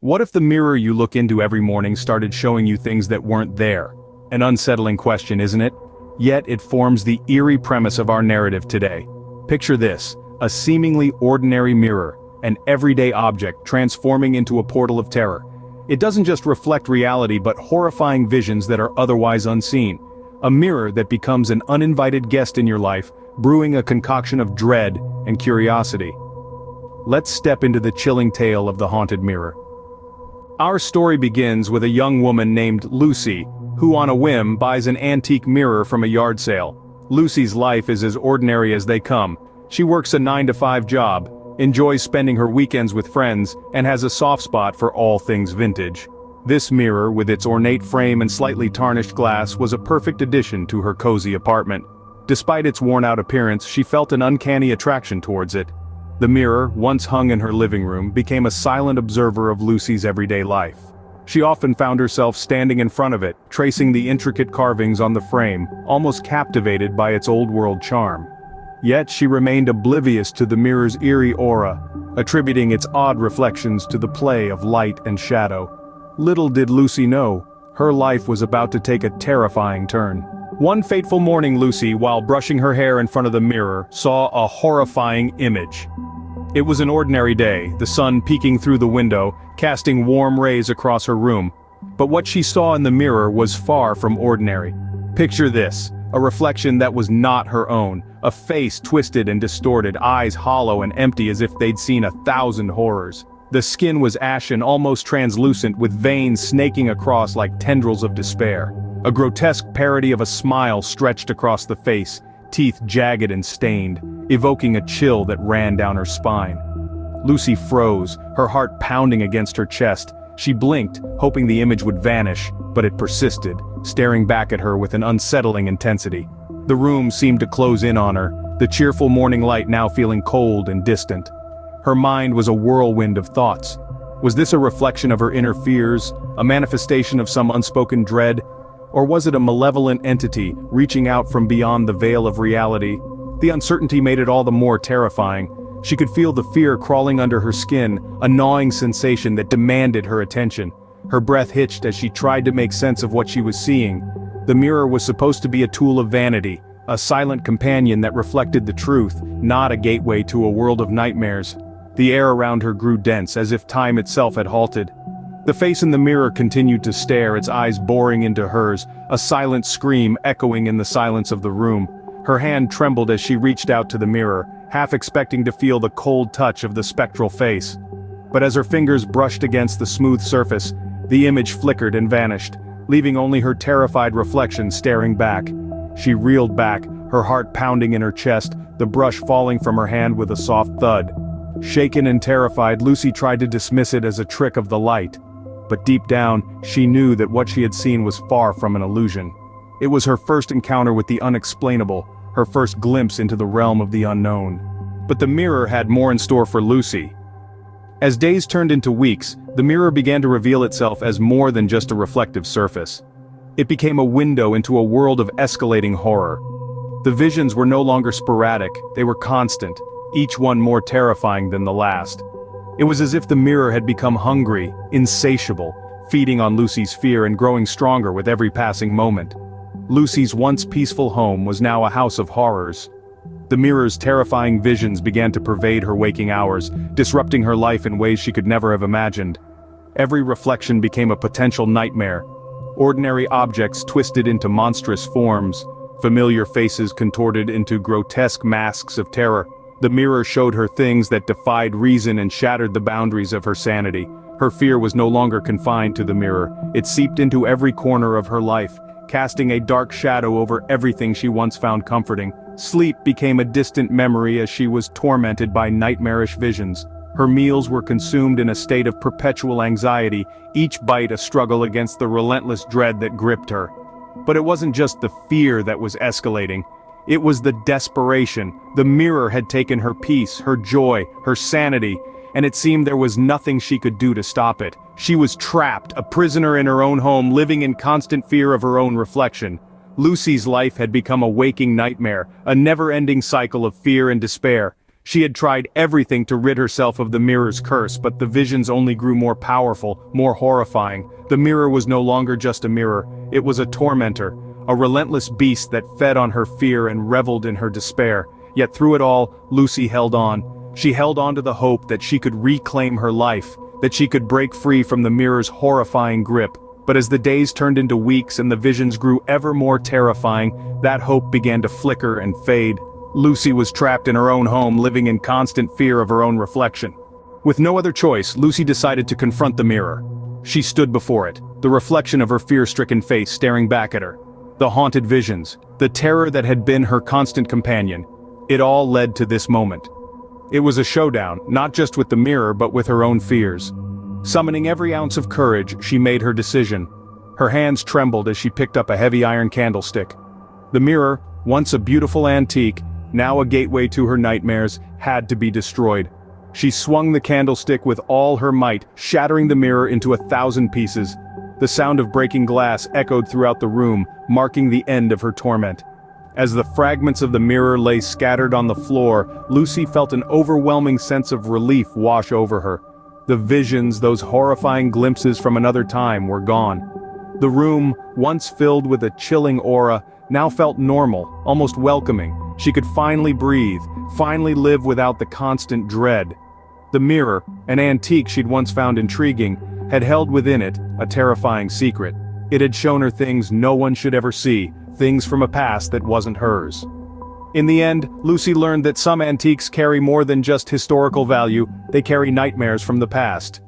What if the mirror you look into every morning started showing you things that weren't there? An unsettling question, isn't it? Yet it forms the eerie premise of our narrative today. Picture this, a seemingly ordinary mirror, an everyday object transforming into a portal of terror. It doesn't just reflect reality but horrifying visions that are otherwise unseen. A mirror that becomes an uninvited guest in your life, brewing a concoction of dread and curiosity. Let's step into the chilling tale of the haunted mirror. Our story begins with a young woman named Lucy, who on a whim buys an antique mirror from a yard sale. Lucy's life is as ordinary as they come. She works a 9-to-5 job, enjoys spending her weekends with friends, and has a soft spot for all things vintage. This mirror, with its ornate frame and slightly tarnished glass, was a perfect addition to her cozy apartment. Despite its worn-out appearance, she felt an uncanny attraction towards it. The mirror, once hung in her living room, became a silent observer of Lucy's everyday life. She often found herself standing in front of it, tracing the intricate carvings on the frame, almost captivated by its old-world charm. Yet she remained oblivious to the mirror's eerie aura, attributing its odd reflections to the play of light and shadow. Little did Lucy know, her life was about to take a terrifying turn. One fateful morning, Lucy, while brushing her hair in front of the mirror, saw a horrifying image. It was an ordinary day, the sun peeking through the window, casting warm rays across her room. But what she saw in the mirror was far from ordinary. Picture this, a reflection that was not her own, a face twisted and distorted, eyes hollow and empty as if they'd seen 1,000 horrors. The skin was ashen, almost translucent, with veins snaking across like tendrils of despair. A grotesque parody of a smile stretched across the face, teeth jagged and stained, evoking a chill that ran down her spine. Lucy froze, her heart pounding against her chest. She blinked, hoping the image would vanish, but it persisted, staring back at her with an unsettling intensity. The room seemed to close in on her, the cheerful morning light now feeling cold and distant. Her mind was a whirlwind of thoughts. Was this a reflection of her inner fears, a manifestation of some unspoken dread? Or was it a malevolent entity reaching out from beyond the veil of reality? The uncertainty made it all the more terrifying. She could feel the fear crawling under her skin, a gnawing sensation that demanded her attention. Her breath hitched as she tried to make sense of what she was seeing. The mirror was supposed to be a tool of vanity, a silent companion that reflected the truth, not a gateway to a world of nightmares. The air around her grew dense, as if time itself had halted. The face in the mirror continued to stare, its eyes boring into hers, a silent scream echoing in the silence of the room. Her hand trembled as she reached out to the mirror, half expecting to feel the cold touch of the spectral face. But as her fingers brushed against the smooth surface, the image flickered and vanished, leaving only her terrified reflection staring back. She reeled back, her heart pounding in her chest, the brush falling from her hand with a soft thud. Shaken and terrified, Lucy tried to dismiss it as a trick of the light. But deep down, she knew that what she had seen was far from an illusion. It was her first encounter with the unexplainable, her first glimpse into the realm of the unknown. But the mirror had more in store for Lucy. As days turned into weeks, the mirror began to reveal itself as more than just a reflective surface. It became a window into a world of escalating horror. The visions were no longer sporadic, they were constant, each one more terrifying than the last. It was as if the mirror had become hungry, insatiable, feeding on Lucy's fear and growing stronger with every passing moment. Lucy's once peaceful home was now a house of horrors. The mirror's terrifying visions began to pervade her waking hours, disrupting her life in ways she could never have imagined. Every reflection became a potential nightmare. Ordinary objects twisted into monstrous forms, familiar faces contorted into grotesque masks of terror. The mirror showed her things that defied reason and shattered the boundaries of her sanity. Her fear was no longer confined to the mirror. It seeped into every corner of her life, casting a dark shadow over everything she once found comforting. Sleep became a distant memory as she was tormented by nightmarish visions. Her meals were consumed in a state of perpetual anxiety, each bite a struggle against the relentless dread that gripped her. But it wasn't just the fear that was escalating. It was the desperation. The mirror had taken her peace, her joy, her sanity, and it seemed there was nothing she could do to stop it. She was trapped, a prisoner in her own home, living in constant fear of her own reflection. Lucy's life had become a waking nightmare, a never-ending cycle of fear and despair. She had tried everything to rid herself of the mirror's curse, but the visions only grew more powerful, more horrifying. The mirror was no longer just a mirror, it was a tormentor, a relentless beast that fed on her fear and reveled in her despair. Yet through it all, Lucy held on. She held on to the hope that she could reclaim her life, that she could break free from the mirror's horrifying grip. But as the days turned into weeks and the visions grew ever more terrifying, that hope began to flicker and fade. Lucy was trapped in her own home, living in constant fear of her own reflection. With no other choice, Lucy decided to confront the mirror. She stood before it, the reflection of her fear-stricken face staring back at her. The haunted visions, the terror that had been her constant companion. It all led to this moment. It was a showdown, not just with the mirror but with her own fears. Summoning every ounce of courage, she made her decision. Her hands trembled as she picked up a heavy iron candlestick. The mirror, once a beautiful antique, now a gateway to her nightmares, had to be destroyed. She swung the candlestick with all her might, shattering the mirror into 1,000 pieces. The sound of breaking glass echoed throughout the room, marking the end of her torment. As the fragments of the mirror lay scattered on the floor, Lucy felt an overwhelming sense of relief wash over her. The visions, those horrifying glimpses from another time, were gone. The room, once filled with a chilling aura, now felt normal, almost welcoming. She could finally breathe, finally live without the constant dread. The mirror, an antique she'd once found intriguing, had held within it a terrifying secret. It had shown her things no one should ever see, things from a past that wasn't hers. In the end, Lucy learned that some antiques carry more than just historical value, they carry nightmares from the past.